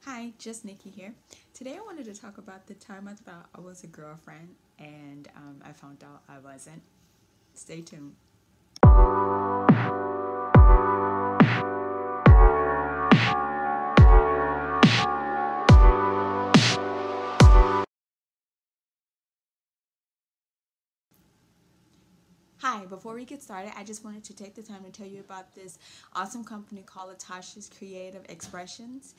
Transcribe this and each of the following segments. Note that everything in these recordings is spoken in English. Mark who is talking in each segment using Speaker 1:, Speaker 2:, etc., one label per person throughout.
Speaker 1: Hi, just Nikki here. Today I wanted to talk about the time I thought I was a girlfriend and I found out I wasn't. Stay tuned. Hi, before we get started, I just wanted to take the time to tell you about this awesome company called Latasha's Creative Expressions.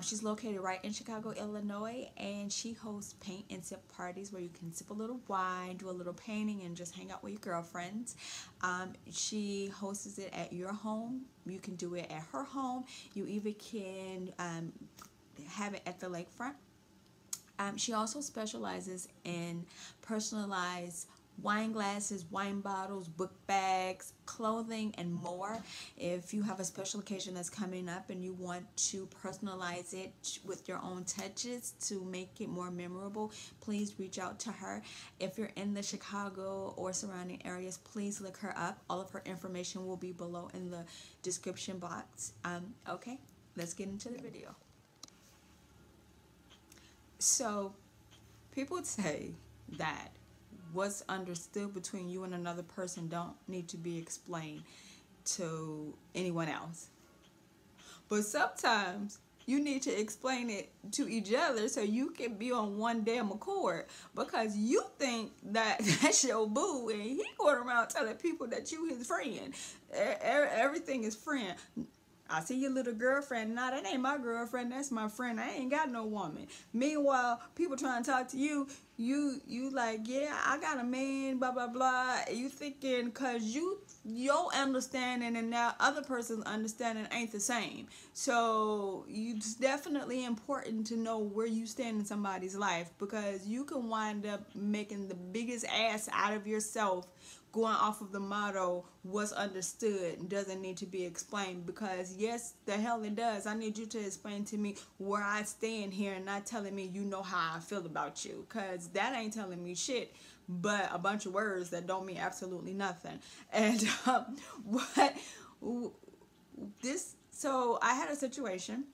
Speaker 1: She's located right in Chicago, Illinois, and she hosts paint and sip parties where you can sip a little wine, do a little painting, and just hang out with your girlfriends. She hosts it at your home. You can do it at her home. You even can have it at the lakefront. She also specializes in personalized wine glasses, wine bottles, book bags, clothing, and more. If you have a special occasion that's coming up and you want to personalize it with your own touches to make it more memorable, please reach out to her. If you're in the Chicago or surrounding areas, please look her up. All of her information will be below in the description box. Okay, let's get into the video. So, people say that what's understood between you and another person don't need to be explained to anyone else. But sometimes you need to explain it to each other so you can be on one damn accord, because you think that that's your boo and he going around telling people that you his friend. Everything is friend. I see your little girlfriend. Nah, that ain't my girlfriend. That's my friend. I ain't got no woman. Meanwhile, people trying to talk to you, you like, yeah, I got a man, blah blah blah. You thinking cause your understanding and that other person's understanding ain't the same. So it's definitely important to know where you stand in somebody's life, because you can wind up making the biggest ass out of yourself going off of the motto, what's understood doesn't need to be explained, because yes, the hell it does. I need you to explain to me where I stand here and not telling me you know how I feel about you, because that ain't telling me shit but a bunch of words that don't mean absolutely nothing. And what this so I had a situation.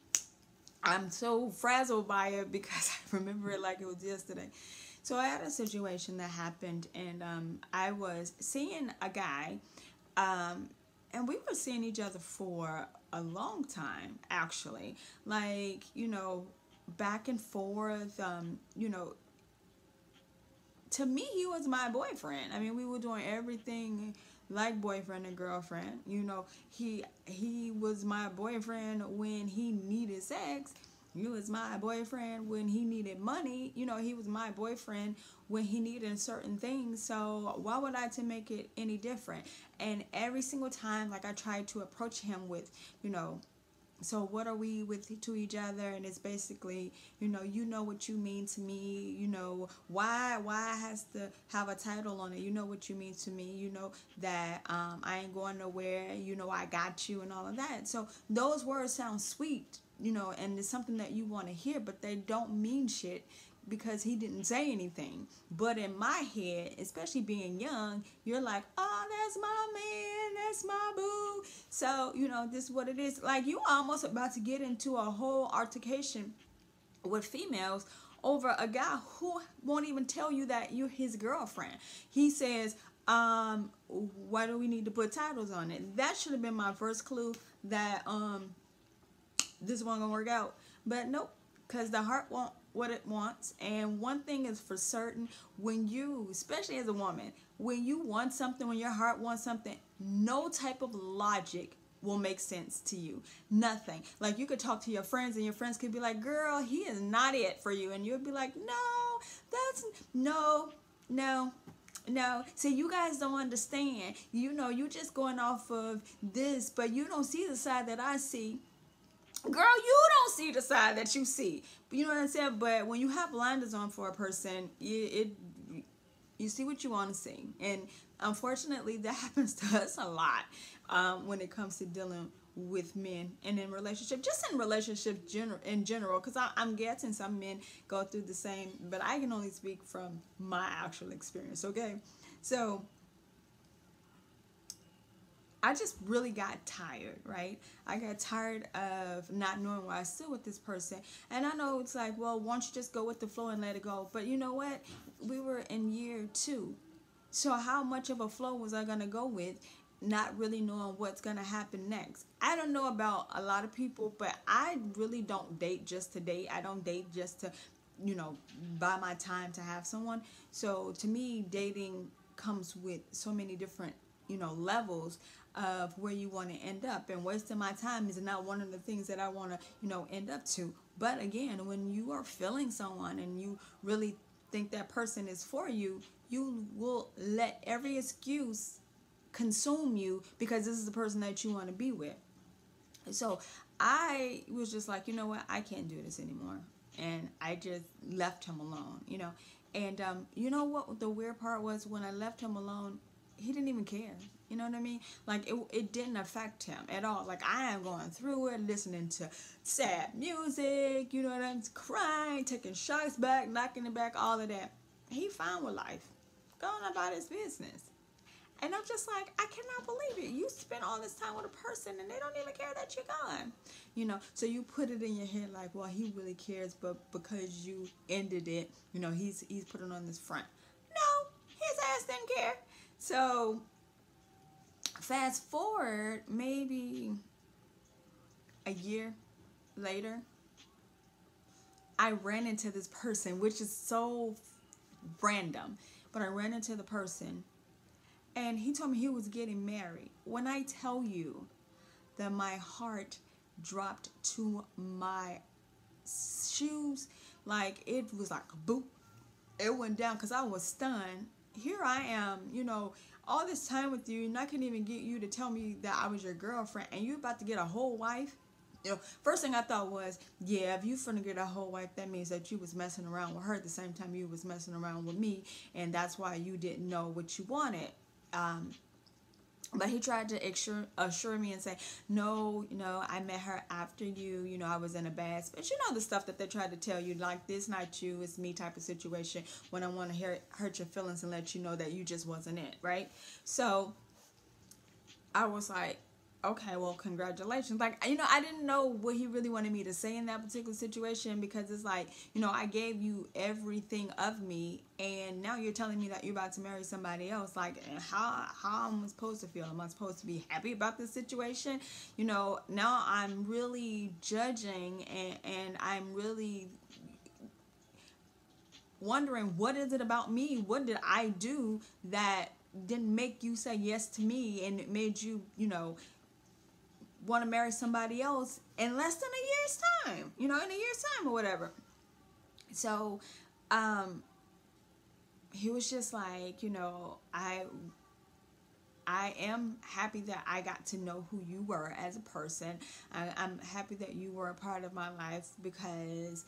Speaker 1: I'm so frazzled by it because I remember it like it was yesterday. So I had a situation that happened, and I was seeing a guy, and we were seeing each other for a long time, actually. Like, back and forth. To me, he was my boyfriend. I mean, we were doing everything like boyfriend and girlfriend. He was my boyfriend when he needed sex. He was my boyfriend when he needed money. He was my boyfriend when he needed certain things. So why would I to make it any different? And every single time, like, I tried to approach him with, so what are we with to each other, and it's basically, what you mean to me, why has to have a title on it, what you mean to me, that I ain't going nowhere, I got you and all of that. So those words sound sweet, and it's something that you want to hear, but they don't mean shit because he didn't say anything. But in my head, especially being young, you're like, oh, that's my man, that's my boo. So, this is what it is. Like, you almost about to get into a whole altercation with females over a guy who won't even tell you that you're his girlfriend. He says, why do we need to put titles on it? That should have been my first clue that this one gonna work out. But nope, because the heart won't what it wants. And one thing is for certain, when you, especially as a woman, when you want something, when your heart wants something, no type of logic will make sense to you. Nothing. Like, you could talk to your friends and your friends could be like, girl, he is not it for you. And you'd be like, no. See, you guys don't understand. You just going off of this, but you don't see the side that I see. Girl, you don't see the side that you see. You know what I'm saying? But when you have blinders on for a person, you see what you want to see. And unfortunately, that happens to us a lot when it comes to dealing with men and in relationship, just in relationship in general, because I'm guessing some men go through the same, but I can only speak from my actual experience, okay? So I just really got tired, right? I got tired of not knowing where I stood with this person. And I know it's like, well, why don't you just go with the flow and let it go? But you know what? We were in year 2. So how much of a flow was I going to go with, not really knowing what's going to happen next? I don't know about a lot of people, but I really don't date just to date. I don't date just to, you know, buy my time to have someone. So to me, dating comes with so many different, you know, levels of where you want to end up, and wasting my time is not one of the things that I want to, you know, end up to. But again, when you are feeling someone and you really think that person is for you, you will let every excuse consume you because this is the person that you want to be with. So I was just like, you know what, I can't do this anymore, and I just left him alone, you know. And you know what the weird part was, when I left him alone, he didn't even care. You know what I mean? Like it didn't affect him at all. Like I am going through it, listening to sad music, you know what I'm crying, taking shots back, knocking it back, all of that. He fine with life, going about his business. And I'm just like, I cannot believe it. You spend all this time with a person and they don't even care that you're gone. You know, so you put it in your head like, well, he really cares, but because you ended it, you know, he's putting on this front. No, his ass didn't care. So fast forward maybe a year later, I ran into this person, which is so random, but I ran into the person and he told me he was getting married. When I tell you that my heart dropped to my shoes, like it was like a boop, it went down because I was stunned. Here I am, you know, all this time with you, and I couldn't even get you to tell me that I was your girlfriend, and you about to get a whole wife. You know, first thing I thought was, yeah, if you finna get a whole wife, that means that you was messing around with her at the same time you was messing around with me, and that's why you didn't know what you wanted. Um, but he tried to assure me and say, no, you know, I met her after you. You know, I was in a bad space. You know, the stuff that they tried to tell you, like, this not you, it's me type of situation, when I want to hurt your feelings and let you know that you just wasn't it, right? So I was like, okay, well, congratulations. Like, you know, I didn't know what he really wanted me to say in that particular situation, because it's like, you know, I gave you everything of me, and now you're telling me that you're about to marry somebody else. Like, how am I supposed to feel? Am I supposed to be happy about this situation? You know, now I'm really judging, and I'm really wondering, what is it about me? What did I do that didn't make you say yes to me, and it made you, you know, want to marry somebody else in less than a year's time, you know, in a year's time or whatever. So he was just like, you know, I am happy that I got to know who you were as a person. I'm happy that you were a part of my life, because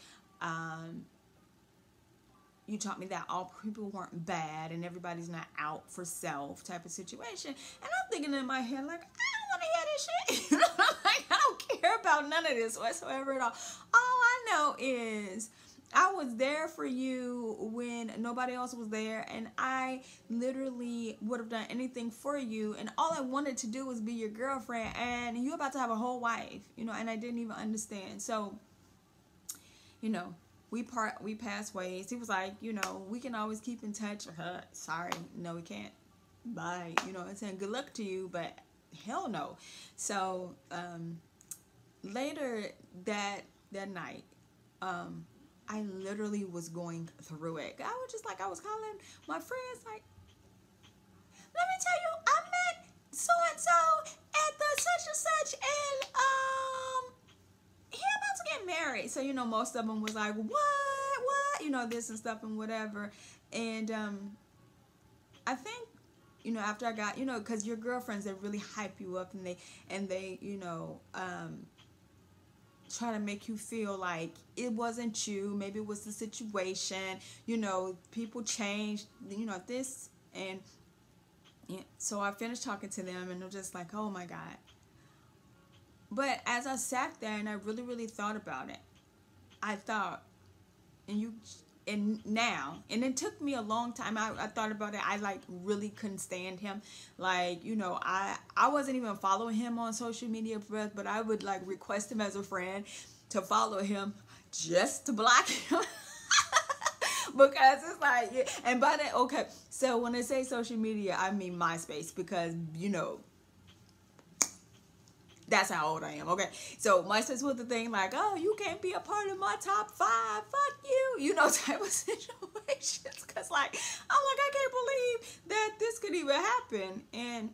Speaker 1: you taught me that all people weren't bad and everybody's not out for self type of situation. And I'm thinking in my head, like, I don't want to hear this shit. You know, like, I don't care about none of this whatsoever at all. All I know is I was there for you when nobody else was there, and I literally would have done anything for you, and all I wanted to do was be your girlfriend, and you about to have a whole wife, you know, and I didn't even understand. So, you know, we passed ways. He was like, you know, we can always keep in touch. Sorry, no, we can't. Bye. You know, I'm saying good luck to you, but hell no. So later that night, I literally was going through it. I was just like, I was calling my friends, like, let me tell you, I met so and so at the such and such, and he about to get married. So, you know, most of them was like, what, you know, this and stuff and whatever. And I think, you know, after I got, you know, because your girlfriends, they really hype you up, and they you know, try to make you feel like it wasn't you, maybe it was the situation, you know, people changed, you know, this. And yeah, so I finished talking to them, and I'm just like, oh my God. But as I sat there and I really, really thought about it, I thought, and and now, and it took me a long time. I thought about it. I like really couldn't stand him. Like, you know, I wasn't even following him on social media, but I would like request him as a friend to follow him just to block him. Because it's like, yeah. And by that, okay, so when I say social media, I mean MySpace, because, you know, that's how old I am, okay? So MySpace was the thing, like, oh, you can't be a part of my top 5, fuck you know, type of situations. Because, like, I'm like, I can't believe that this could even happen.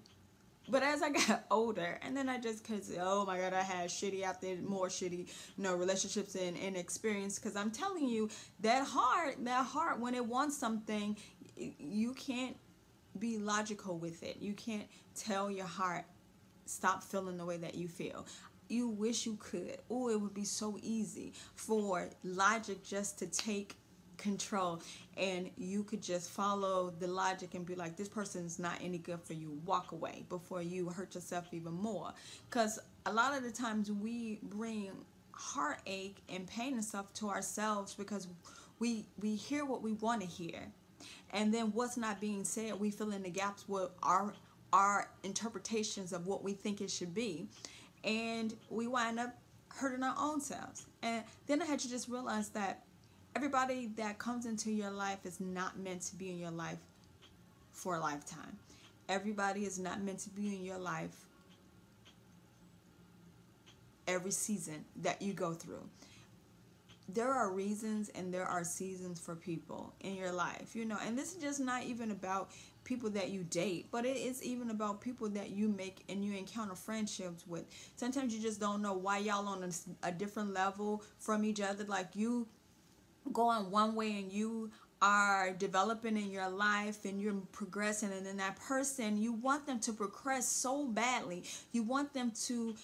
Speaker 1: But as I got older, and then I just, because, oh my God, I had shitty after more shitty, you know, relationships and experience. Because I'm telling you, that heart, when it wants something, you can't be logical with it. You can't tell your heart, stop feeling the way that you feel. You wish you could. Oh, it would be so easy for logic just to take control, and you could just follow the logic and be like, this person's not any good for you, walk away before you hurt yourself even more. Because a lot of the times we bring heartache and pain and stuff to ourselves because we hear what we want to hear, and then what's not being said, we fill in the gaps with our interpretations of what we think it should be, and we wind up hurting our own selves. And then I had to just realize that everybody that comes into your life is not meant to be in your life for a lifetime. Everybody is not meant to be in your life every season that you go through. There are reasons and there are seasons for people in your life, you know, and this is just not even about people that you date, but it is even about people that you make and you encounter friendships with. Sometimes you just don't know why y'all on a different level from each other. Like, you going one way and you are developing in your life and you're progressing, and then that person, you want them to progress so badly, you want them to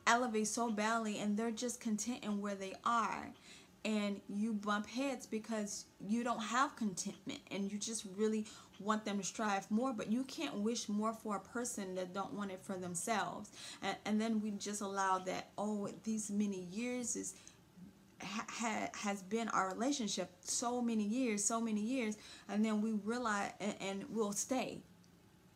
Speaker 1: elevate so badly, and they're just content in where they are, and you bump heads because you don't have contentment and you just really want them to strive more. But you can't wish more for a person that don't want it for themselves. And then we just allow that, oh, these many years has been our relationship, so many years, and then we realize, and we'll stay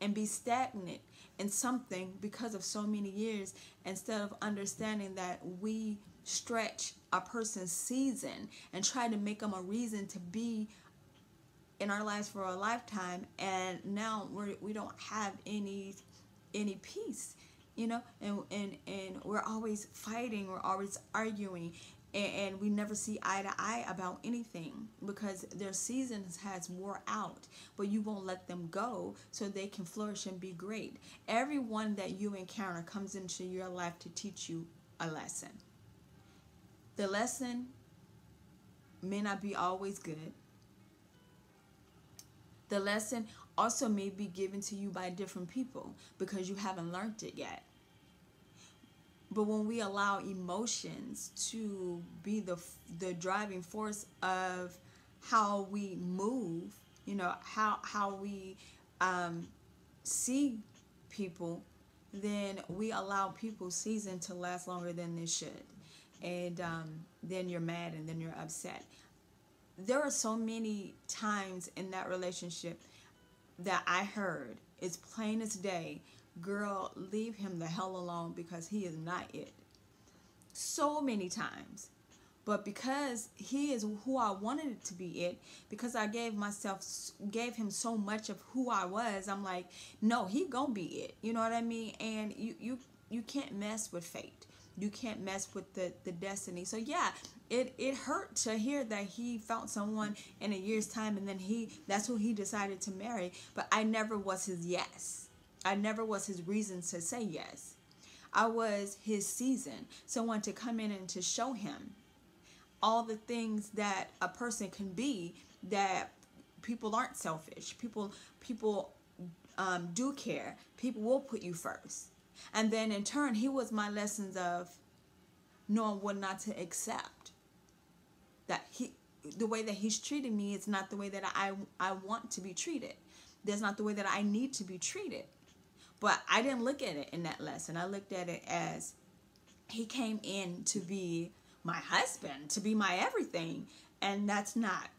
Speaker 1: and be stagnant in something because of so many years, instead of understanding that we stretch a person's season and try to make them a reason to be in our lives for a lifetime, and now we don't have any peace, you know, and we're always fighting, we're always arguing, and we never see eye to eye about anything because their seasons has wore out, but you won't let them go so they can flourish and be great. Everyone that you encounter comes into your life to teach you a lesson. The lesson may not be always good. The lesson also may be given to you by different people because you haven't learned it yet. But when we allow emotions to be the driving force of how we move, you know, how we see people, then we allow people's season to last longer than they should. And then you're mad and then you're upset. There are so many times in that relationship that I heard, it's plain as day, girl, leave him the hell alone because he is not it. So many times. But because he is who I wanted it to be it, because I gave him so much of who I was, I'm like, no, he gonna be it. You know what I mean? And you can't mess with fate. You can't mess with the destiny. So yeah, it hurt to hear that he found someone in a year's time and then that's who he decided to marry. But I never was his yes. I never was his reason to say yes. I was his season. Someone to come in and to show him all the things that a person can be, that people aren't selfish. People do care. People will put you first. And then in turn, he was my lessons of knowing what not to accept. That the way that he's treating me is not the way that I want to be treated. That's not the way that I need to be treated. But I didn't look at it in that lesson. I looked at it as he came in to be my husband, to be my everything. And that's not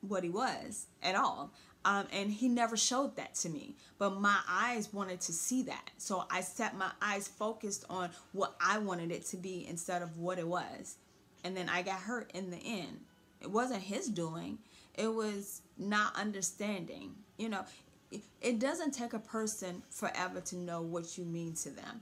Speaker 1: what he was at all. And he never showed that to me. But my eyes wanted to see that. So I set my eyes focused on what I wanted it to be instead of what it was. And then I got hurt in the end. It wasn't his doing. It was not understanding. You know, it doesn't take a person forever to know what you mean to them.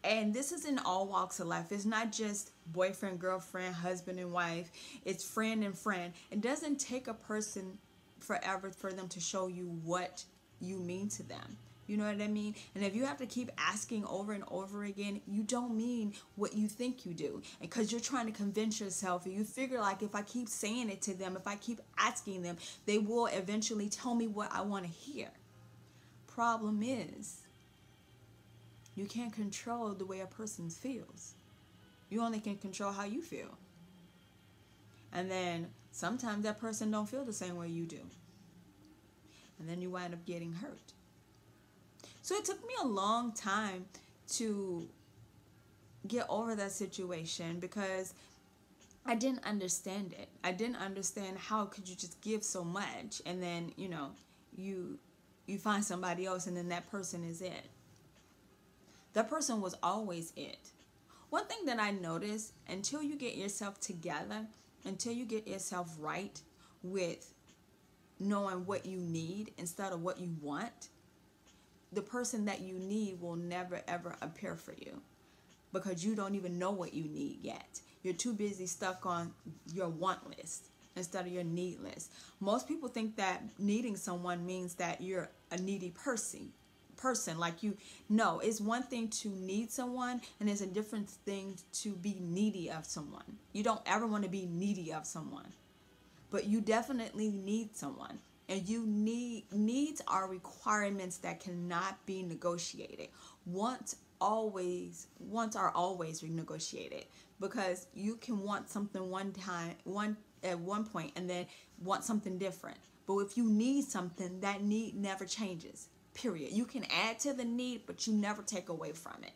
Speaker 1: And this is in all walks of life. It's not just boyfriend, girlfriend, husband and wife. It's friend and friend. It doesn't take a person forever for them to show you what you mean to them. You know what I mean? And if you have to keep asking over and over again, you don't mean what you think you do. And because you're trying to convince yourself, and you figure like if I keep saying it to them, if I keep asking them, they will eventually tell me what I want to hear. Problem is, you can't control the way a person feels. You only can control how you feel. And then sometimes that person don't feel the same way you do. And then you wind up getting hurt. So it took me a long time to get over that situation because I didn't understand it. I didn't understand how could you just give so much and then, you know, you find somebody else and then that person is it. That person was always it. One thing that I noticed, until you get yourself together, until you get yourself right with knowing what you need instead of what you want, the person that you need will never ever appear for you because you don't even know what you need yet. You're too busy stuck on your want list instead of your need list. Most people think that needing someone means that you're a needy person. Like you, no, it's one thing to need someone and it's a different thing to be needy of someone. You don't ever want to be needy of someone, but you definitely need someone. And needs are requirements that cannot be negotiated. Wants are always renegotiated because you can want something at one point and then want something different. But if you need something, that need never changes. Period. You can add to the need, but you never take away from it.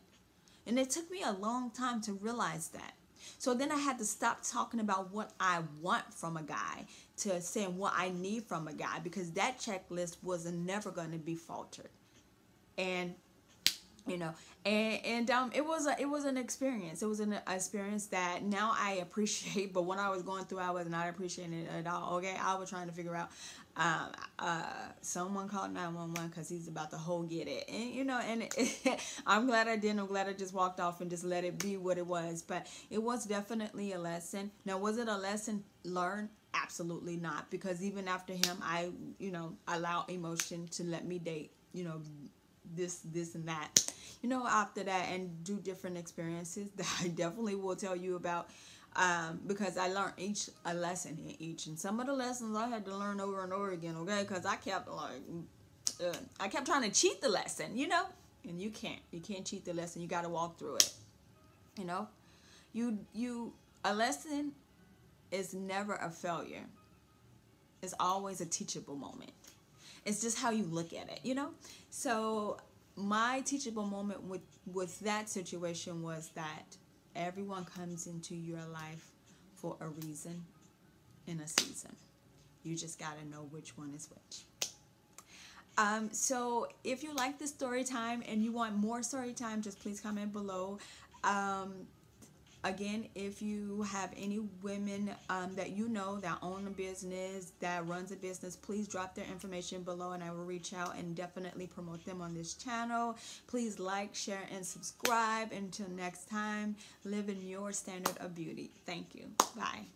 Speaker 1: And it took me a long time to realize that. So then I had to stop talking about what I want from a guy to saying what I need from a guy because that checklist was never going to be faltered. And you know, and it was an experience. It was an experience that now I appreciate, but when I was going through, I was not appreciating it at all. Okay, I was trying to figure out. Someone called 911 because he's about to whole get it, and you know, and I'm glad I didn't. I'm glad I just walked off and just let it be what it was. But it was definitely a lesson. Now, was it a lesson learned? Absolutely not, because even after him, I allowed emotion to let me date, this and that, after that, and do different experiences that I definitely will tell you about, because I learned a lesson in each, and some of the lessons I had to learn over and over again, okay, because I kept trying to cheat the lesson, and you can't cheat the lesson. You got to walk through it, a lesson is never a failure. It's always a teachable moment. It's just how you look at it, So my teachable moment with that situation was that everyone comes into your life for a reason in a season. You just got to know which one is which. So if you like this story time and you want more story time, just please comment below. Again, if you have any women that that own a business, that runs a business, please drop their information below and I will reach out and definitely promote them on this channel. Please like, share, and subscribe. Until next time, live in your standard of beauty. Thank you. Bye.